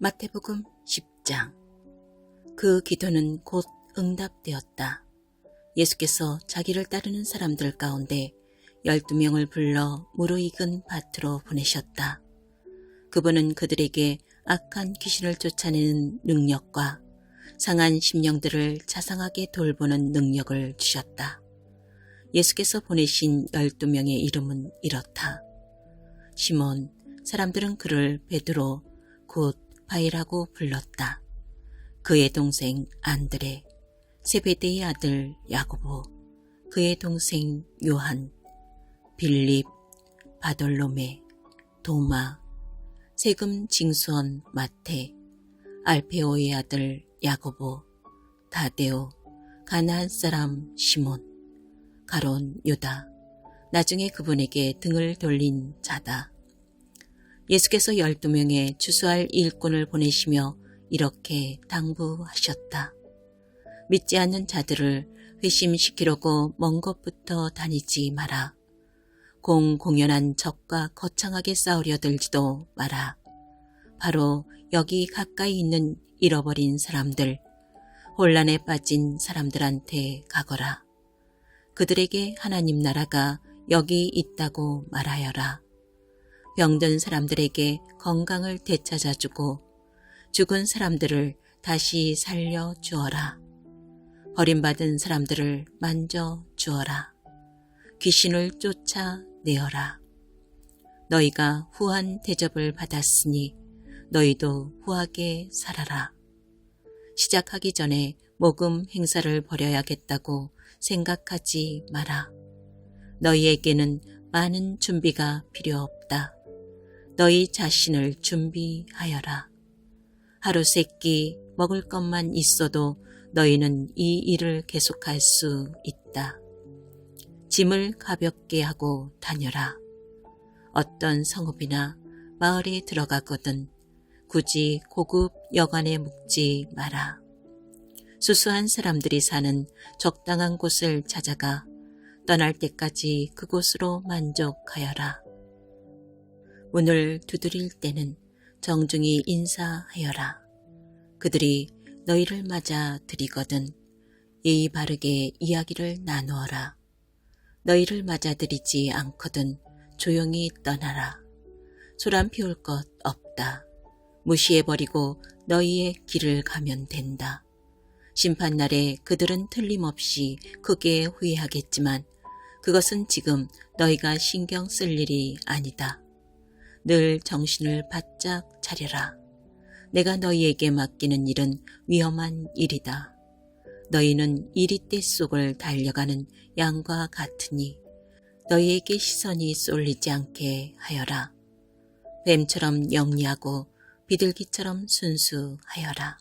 마태복음 10장. 그 기도는 곧 응답되었다. 예수께서 자기를 따르는 사람들 가운데 12명을 불러 무르익은 밭으로 보내셨다. 그분은 그들에게 악한 귀신을 쫓아내는 능력과 상한 심령들을 자상하게 돌보는 능력을 주셨다. 예수께서 보내신 12명의 이름은 이렇다. 시몬, 사람들은 그를 베드로, 곧 바이라고 불렀다. 그의 동생 안드레, 세베대의 아들 야고보, 그의 동생 요한, 빌립, 바돌로메, 도마, 세금 징수원 마태, 알페오의 아들 야고보, 다데오, 가나안 사람 시몬, 가론 유다, 나중에 그분에게 등을 돌린 자다. 예수께서 12명의 추수할 일꾼을 보내시며 이렇게 당부하셨다. 믿지 않는 자들을 회심시키려고 먼 곳부터 다니지 마라. 공공연한 적과 거창하게 싸우려 들지도 마라. 바로 여기 가까이 있는 잃어버린 사람들, 혼란에 빠진 사람들한테 가거라. 그들에게 하나님 나라가 여기 있다고 말하여라. 병든 사람들에게 건강을 되찾아주고 죽은 사람들을 다시 살려주어라. 버림받은 사람들을 만져주어라. 귀신을 쫓아내어라. 너희가 후한 대접을 받았으니 너희도 후하게 살아라. 시작하기 전에 모금 행사를 벌여야겠다고 생각하지 마라. 너희에게는 많은 준비가 필요 없다. 너희 자신을 준비하여라. 하루 세끼 먹을 것만 있어도 너희는 이 일을 계속할 수 있다. 짐을 가볍게 하고 다녀라. 어떤 성읍이나 마을에 들어가거든 굳이 고급 여관에 묵지 마라. 수수한 사람들이 사는 적당한 곳을 찾아가 떠날 때까지 그곳으로 만족하여라. 문을 두드릴 때는 정중히 인사하여라. 그들이 너희를 맞아 들이거든 예의 바르게 이야기를 나누어라. 너희를 맞아들이지 않거든 조용히 떠나라. 소란 피울 것 없다. 무시해버리고 너희의 길을 가면 된다. 심판날에 그들은 틀림없이 크게 후회하겠지만 그것은 지금 너희가 신경 쓸 일이 아니다. 늘 정신을 바짝 차려라. 내가 너희에게 맡기는 일은 위험한 일이다. 너희는 이리떼 속을 달려가는 양과 같으니 너희에게 시선이 쏠리지 않게 하여라. 뱀처럼 영리하고 비둘기처럼 순수하여라.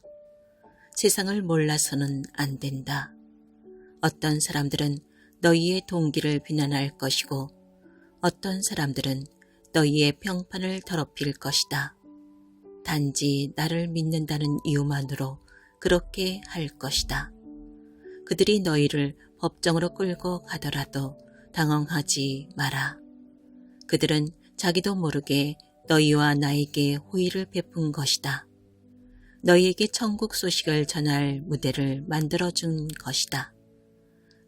세상을 몰라서는 안 된다. 어떤 사람들은 너희의 동기를 비난할 것이고 어떤 사람들은 너희의 평판을 더럽힐 것이다. 단지 나를 믿는다는 이유만으로 그렇게 할 것이다. 그들이 너희를 법정으로 끌고 가더라도 당황하지 마라. 그들은 자기도 모르게 너희와 나에게 호의를 베푼 것이다. 너희에게 천국 소식을 전할 무대를 만들어준 것이다.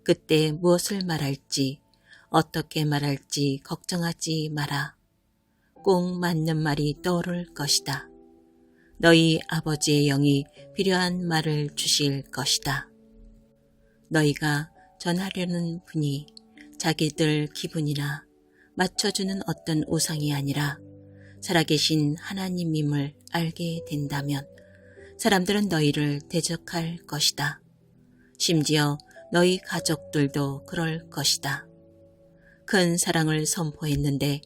그때 무엇을 말할지 어떻게 말할지 걱정하지 마라. 꼭 맞는 말이 떠오를 것이다. 너희 아버지의 영이 필요한 말을 주실 것이다. 너희가 전하려는 분이 자기들 기분이나 맞춰주는 어떤 우상이 아니라 살아계신 하나님임을 알게 된다면 사람들은 너희를 대적할 것이다. 심지어 너희 가족들도 그럴 것이다. 큰 사랑을 선포했는데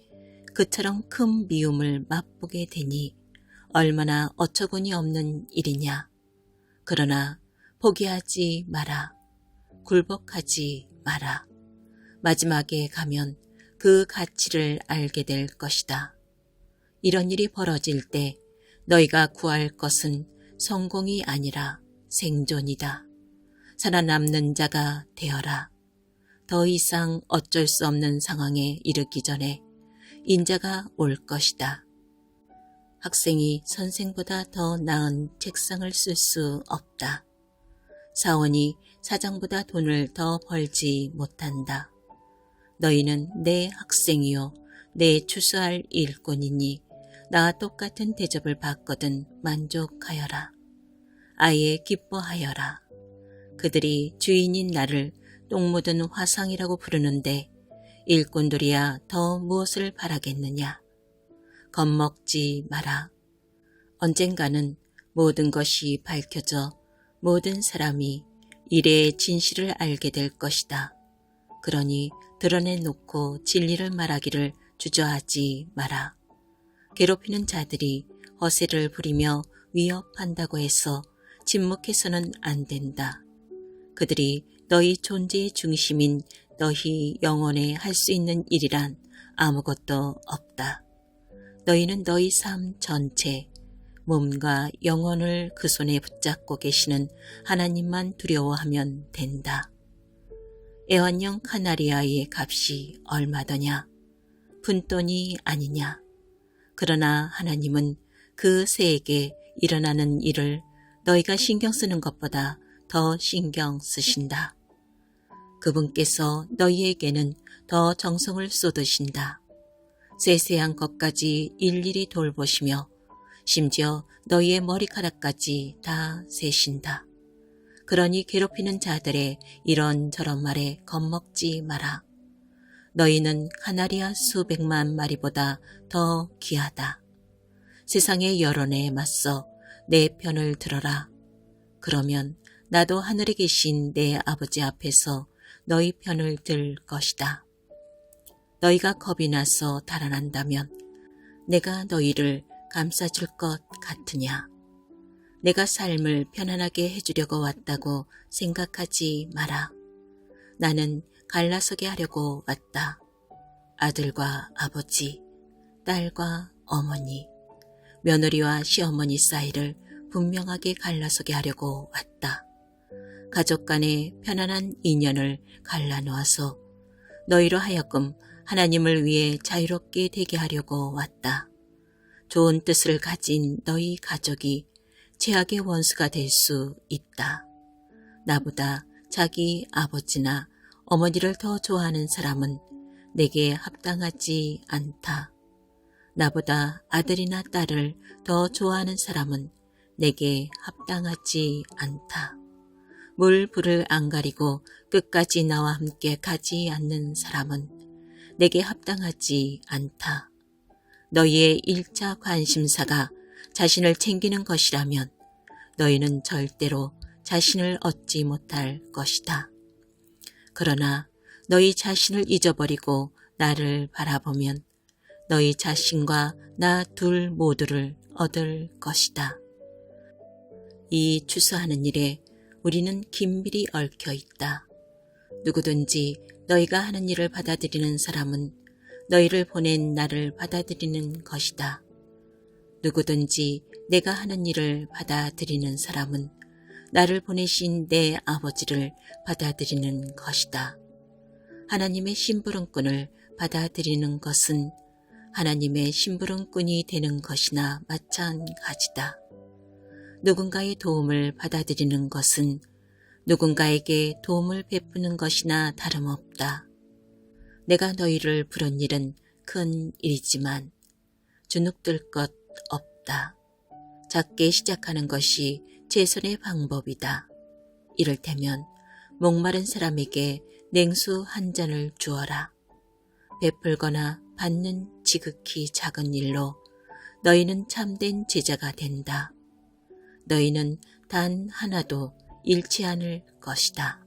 그처럼 큰 미움을 맛보게 되니 얼마나 어처구니 없는 일이냐. 그러나 포기하지 마라. 굴복하지 마라. 마지막에 가면 그 가치를 알게 될 것이다. 이런 일이 벌어질 때 너희가 구할 것은 성공이 아니라 생존이다. 살아남는 자가 되어라. 더 이상 어쩔 수 없는 상황에 이르기 전에 인자가 올 것이다. 학생이 선생보다 더 나은 책상을 쓸 수 없다. 사원이 사장보다 돈을 더 벌지 못한다. 너희는 내 학생이요 내 추수할 일꾼이니 나와 똑같은 대접을 받거든 만족하여라. 아예 기뻐하여라. 그들이 주인인 나를 똥 묻은 화상이라고 부르는데 일꾼들이야 더 무엇을 바라겠느냐. 겁먹지 마라. 언젠가는 모든 것이 밝혀져 모든 사람이 일의 진실을 알게 될 것이다. 그러니 드러내놓고 진리를 말하기를 주저하지 마라. 괴롭히는 자들이 허세를 부리며 위협한다고 해서 침묵해서는 안 된다. 그들이 너희 존재의 중심인 너희 영혼에 할 수 있는 일이란 아무것도 없다. 너희는 너희 삶 전체, 몸과 영혼을 그 손에 붙잡고 계시는 하나님만 두려워하면 된다. 애완용 카나리아의 값이 얼마더냐? 푼돈이 아니냐? 그러나 하나님은 그 새에게 일어나는 일을 너희가 신경 쓰는 것보다 더 신경 쓰신다. 그분께서 너희에게는 더 정성을 쏟으신다. 세세한 것까지 일일이 돌보시며 심지어 너희의 머리카락까지 다 세신다. 그러니 괴롭히는 자들의 이런저런 말에 겁먹지 마라. 너희는 카나리아 수백만 마리보다 더 귀하다. 세상의 여론에 맞서 내 편을 들어라. 그러면 나도 하늘에 계신 내 아버지 앞에서 너희 편을 들 것이다. 너희가 겁이 나서 달아난다면 내가 너희를 감싸줄 것 같으냐. 내가 삶을 편안하게 해주려고 왔다고 생각하지 마라. 나는 갈라서게 하려고 왔다. 아들과 아버지, 딸과 어머니, 며느리와 시어머니 사이를 분명하게 갈라서게 하려고 왔다. 가족 간의 편안한 인연을 갈라놓아서 너희로 하여금 하나님을 위해 자유롭게 되게 하려고 왔다. 좋은 뜻을 가진 너희 가족이 죄악의 원수가 될 수 있다. 나보다 자기 아버지나 어머니를 더 좋아하는 사람은 내게 합당하지 않다. 나보다 아들이나 딸을 더 좋아하는 사람은 내게 합당하지 않다. 물, 불을 안 가리고 끝까지 나와 함께 가지 않는 사람은 내게 합당하지 않다. 너희의 1차 관심사가 자신을 챙기는 것이라면 너희는 절대로 자신을 얻지 못할 것이다. 그러나 너희 자신을 잊어버리고 나를 바라보면 너희 자신과 나 둘 모두를 얻을 것이다. 이 추수하는 일에 우리는 긴밀히 얽혀 있다. 누구든지 너희가 하는 일을 받아들이는 사람은 너희를 보낸 나를 받아들이는 것이다. 누구든지 내가 하는 일을 받아들이는 사람은 나를 보내신 내 아버지를 받아들이는 것이다. 하나님의 심부름꾼을 받아들이는 것은 하나님의 심부름꾼이 되는 것이나 마찬가지다. 누군가의 도움을 받아들이는 것은 누군가에게 도움을 베푸는 것이나 다름없다. 내가 너희를 부른 일은 큰 일이지만 주눅들 것 없다. 작게 시작하는 것이 최선의 방법이다. 이를테면 목마른 사람에게 냉수 한 잔을 주어라. 베풀거나 받는 지극히 작은 일로 너희는 참된 제자가 된다. 너희는 단 하나도 잃지 않을 것이다.